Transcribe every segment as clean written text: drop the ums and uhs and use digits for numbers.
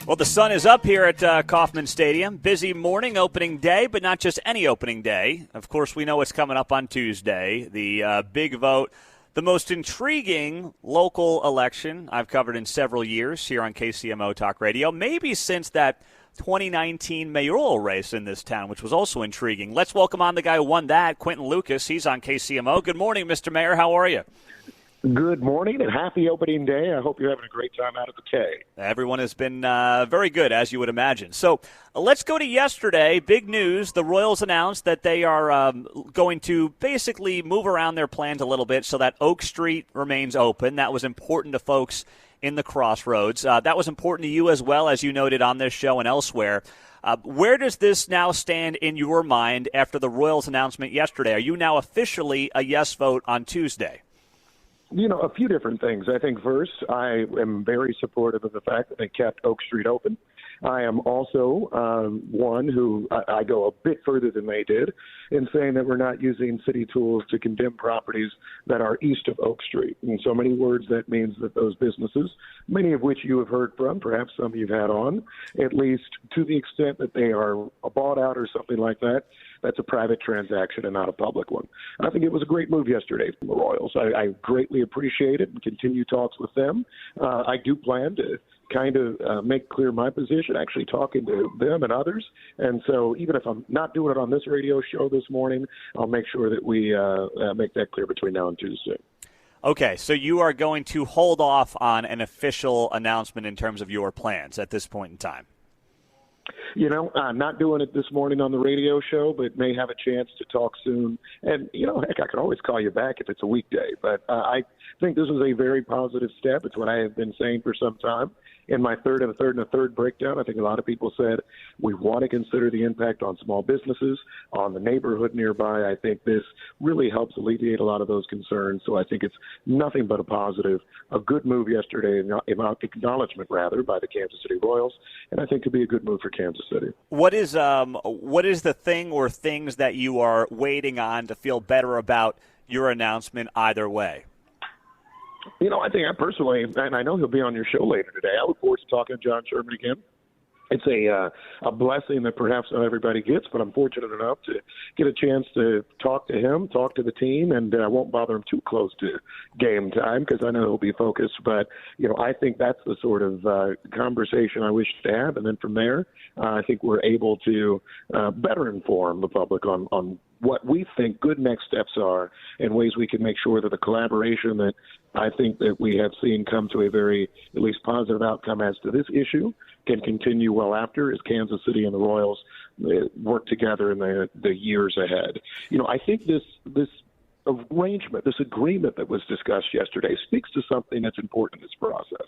Well, the sun is up here at Kauffman Stadium. Busy morning, opening day, but not just any opening day. Of course, we know what's coming up on Tuesday, the big vote, the most intriguing local election I've covered in several years here on KCMO Talk Radio, maybe since that 2019 mayoral race in this town, which was also intriguing. Let's welcome on the guy who won that, Quinton Lucas. He's on KCMO. Good morning, Mr. Mayor. How are you? Good morning and happy opening day. I hope you're having a great time out at the K. Everyone has been very good, as you would imagine. So let's go to yesterday. Big news. The Royals announced that they are going to basically move around their plans a little bit so that Oak Street remains open. That was important to folks in the Crossroads. That was important to you as well, as you noted on this show and elsewhere. Where does this now stand in your mind after the Royals announcement yesterday? Are you now officially a yes vote on Tuesday? You know, a few different things. I think first, I am very supportive of the fact that they kept Oak Street open. I am also one who I go a bit further than they did in saying that we're not using city tools to condemn properties that are east of Oak Street. In so many words, that means that those businesses, many of which you have heard from, perhaps some you've had on, at least to the extent that they are bought out or something like that, that's a private transaction and not a public one. And I think it was a great move yesterday from the Royals. I greatly appreciate it and continue talks with them. I do plan to kind of make clear my position, actually talking to them and others. And so even if I'm not doing it on this radio show this morning, I'll make sure that we make that clear between now and Tuesday. Okay, so you are going to hold off on an official announcement in terms of your plans at this point in time. You know, I'm not doing it this morning on the radio show, but may have a chance to talk soon. And, you know, heck, I can always call you back if it's a weekday. But I think this was a very positive step. It's what I have been saying for some time. In my third breakdown, I think a lot of people said we want to consider the impact on small businesses, on the neighborhood nearby. I think this really helps alleviate a lot of those concerns. So I think it's nothing but a positive, a good move yesterday, acknowledgement rather, by the Kansas City Royals, and I think could be a good move for Kansas City. What is the thing or things that you are waiting on to feel better about your announcement either way? You know, I think I personally, and I know he'll be on your show later today, I look forward to talking to John Sherman again. It's a blessing that perhaps not everybody gets, but I'm fortunate enough to get a chance to talk to him, talk to the team, and I won't bother him too close to game time because I know he'll be focused. But, you know, I think that's the sort of conversation I wish to have. And then from there, I think we're able to better inform the public on what we think good next steps are and ways we can make sure that the collaboration that I think that we have seen come to a very, at least positive outcome as to this issue can continue well after as Kansas City and the Royals work together in the years ahead. You know, I think this arrangement, this agreement that was discussed yesterday speaks to something that's important in this process.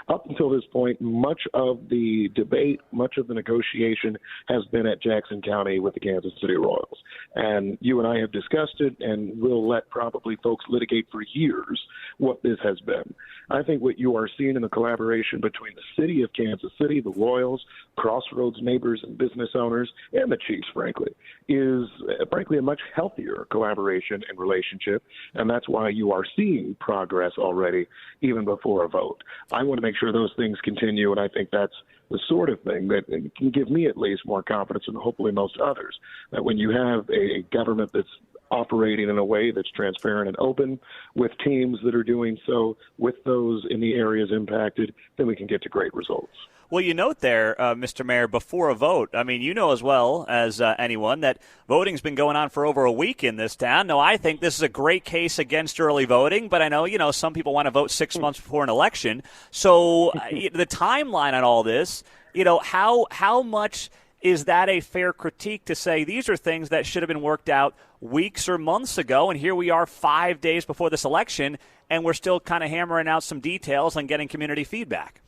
Up until this point, much of the debate, much of the negotiation has been at Jackson County with the Kansas City Royals. And you and I have discussed it, and we'll let probably folks litigate for years what this has been. I think what you are seeing in the collaboration between the city of Kansas City, the Royals, Crossroads neighbors and business owners, and the Chiefs, frankly, is frankly a much healthier collaboration and relationship, and that's why you are seeing progress already, even before a vote. I want to make sure those things continue, and I think that's the sort of thing that can give me at least more confidence, and hopefully most others, that when you have a government that's operating in a way that's transparent and open with teams that are doing so with those in the areas impacted, then we can get to great results. Well, you note there, Mr. Mayor, before a vote, I mean, you know as well as anyone that voting's been going on for over a week in this town. Now, I think this is a great case against early voting, but I know, some people want to vote 6 months before an election. So the timeline on all this, how much is that a fair critique to say these are things that should have been worked out weeks or months ago, and here we are 5 days before this election, and we're still kind of hammering out some details and getting community feedback?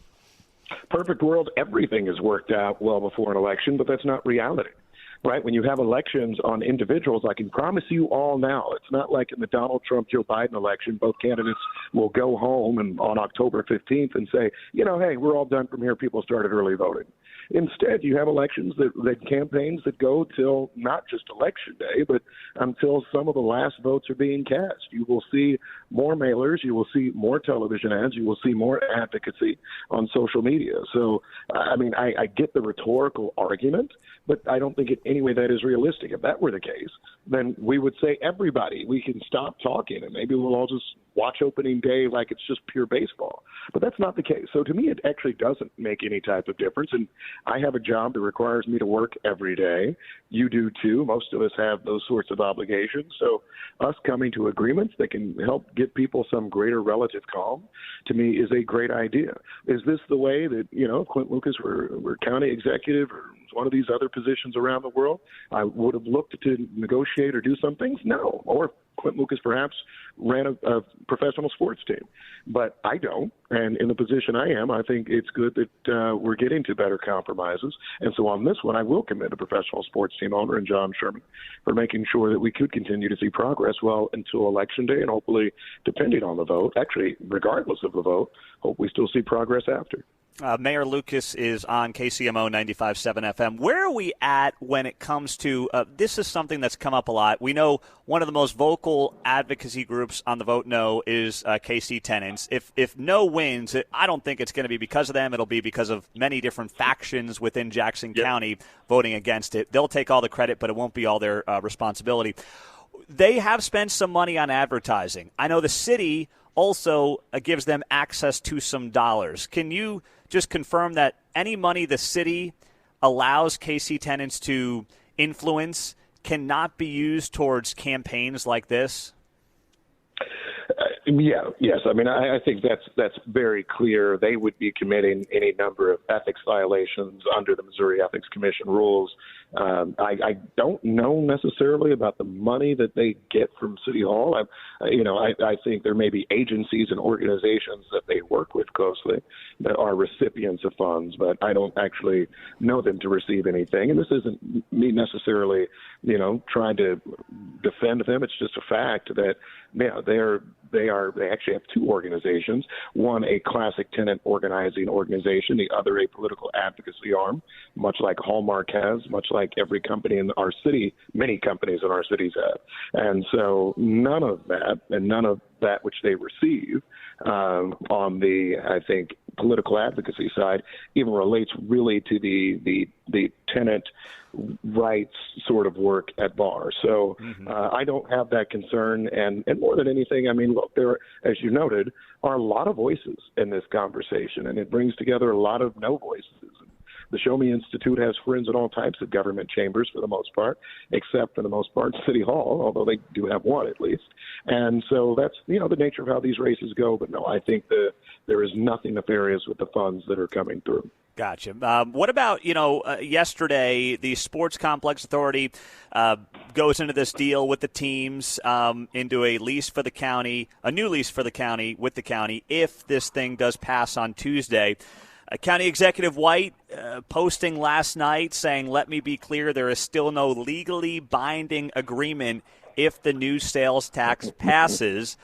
Perfect world, everything is worked out well before an election, but that's not reality. right? When you have elections on individuals, I can promise you all now, it's not like in the Donald Trump-Joe Biden election, both candidates will go home and on October 15th and say, hey, we're all done from here. People started early voting. Instead, you have elections that campaigns that go till not just election day, but until some of the last votes are being cast. You will see more mailers. You will see more television ads. You will see more advocacy on social media. So, I get the rhetorical argument, but I don't think in any way that is realistic. If that were the case, then we would say everybody, we can stop talking and maybe we'll all just watch opening day like it's just pure baseball. But that's not the case. So to me, it actually doesn't make any type of difference. And I have a job that requires me to work every day. You do too. Most of us have those sorts of obligations. So us coming to agreements that can help give people some greater relative calm, to me, is a great idea. Is this the way that, Quinton Lucas were county executive or one of these other positions around the world, I would have looked to negotiate or do some things? No. Or Quinton Lucas perhaps ran a professional sports team. But I don't. And in the position I am, I think it's good that we're getting to better compromises. And so on this one, I will commend a professional sports team owner and John Sherman for making sure that we could continue to see progress well until Election Day, and hopefully, depending on the vote, actually, regardless of the vote, hope we still see progress after. Mayor Lucas is on KCMO 95.7 FM. Where are we at when it comes to this is something that's come up a lot. We know one of the most vocal advocacy groups on the Vote No is KC Tenants. If No wins, I don't think it's going to be because of them. It'll be because of many different factions within Jackson County voting against it. They'll take all the credit, but it won't be all their responsibility. They have spent some money on advertising. I know the city also gives them access to some dollars. Can you just confirm that any money the city allows KC Tenants to influence cannot be used towards campaigns like this? Yes. I think that's very clear. They would be committing any number of ethics violations under the Missouri Ethics Commission rules. I don't know necessarily about the money that they get from City Hall. I think there may be agencies and organizations that they work with closely that are recipients of funds, but I don't actually know them to receive anything. And this isn't me necessarily, trying to defend them. It's just a fact that they actually have two organizations, one a classic tenant organizing organization, the other a political advocacy arm, much like Hallmark has, much like every company in our city, many companies in our cities have. And so none of that and none of that which they receive on the, I think, political advocacy side even relates really to the tenant rights sort of work at bar. So I don't have that concern. And more than anything, look, there, as you noted, are a lot of voices in this conversation, and it brings together a lot of no voices. The Show Me Institute has friends in all types of government chambers for the most part, except for the most part City Hall, although they do have one at least. And so that's, the nature of how these races go. But no, I think there is nothing nefarious with the funds that are coming through. Gotcha. What about, yesterday, the Sports Complex Authority goes into this deal with the teams into a lease for the county, a new lease for the county with the county if this thing does pass on Tuesday. County Executive White posting last night saying, let me be clear, there is still no legally binding agreement if the new sales tax passes.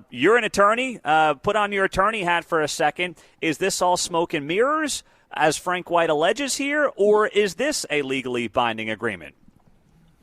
You're an attorney. Put on your attorney hat for a second. Is this all smoke and mirrors, as Frank White alleges here, or is this a legally binding agreement?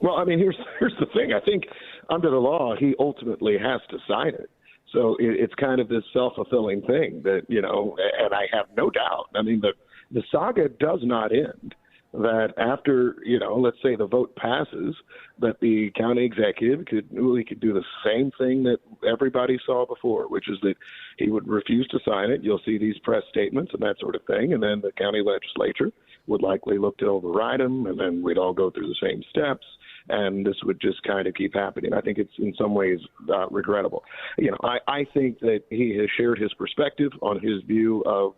Well, here's the thing. I think under the law, he ultimately has to sign it. So it's kind of this self-fulfilling thing that, and I have no doubt. The saga does not end. That after, let's say the vote passes, that the county executive could do the same thing that everybody saw before, which is that he would refuse to sign it. You'll see these press statements and that sort of thing. And then the county legislature would likely look to override him, and then we'd all go through the same steps. And this would just kind of keep happening. I think it's in some ways regrettable. I think that he has shared his perspective on his view of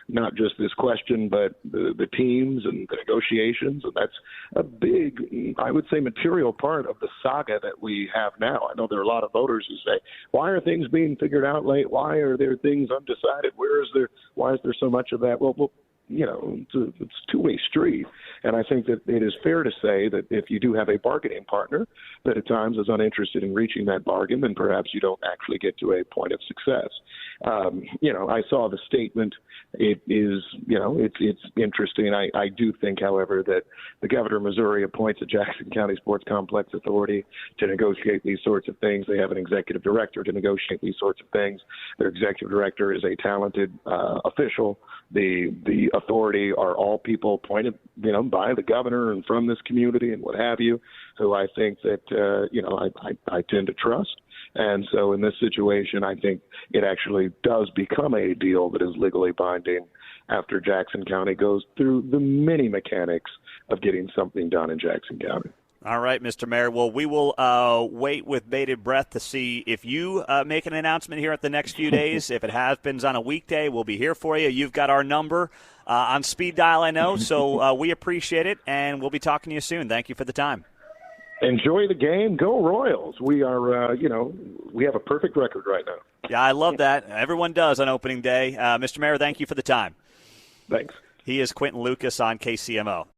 not just this question, but the teams and the negotiations. And that's a big, I would say, material part of the saga that we have now. I know there are a lot of voters who say, why are things being figured out late? Why are there things undecided? Why is there so much of that? Well, it's a two-way street. And I think that it is fair to say that if you do have a bargaining partner that at times is uninterested in reaching that bargain, then perhaps you don't actually get to a point of success. I saw the statement. It is, it's interesting. I do think, however, that the governor of Missouri appoints a Jackson County Sports Complex Authority to negotiate these sorts of things. They have an executive director to negotiate these sorts of things. Their executive director is a talented official. The authority are all people appointed, by the governor and from this community and what have you, who I think that, I tend to trust. And so in this situation, I think it actually does become a deal that is legally binding after Jackson County goes through the many mechanics of getting something done in Jackson County. All right, Mr. Mayor. Well, we will wait with bated breath to see if you make an announcement here at the next few days. If it happens on a weekday, we'll be here for you. You've got our number on speed dial, I know, so we appreciate it, and we'll be talking to you soon. Thank you for the time. Enjoy the game. Go Royals. We are, we have a perfect record right now. Yeah, I love that. Everyone does on opening day. Mr. Mayor, thank you for the time. Thanks. He is Quinton Lucas on KCMO.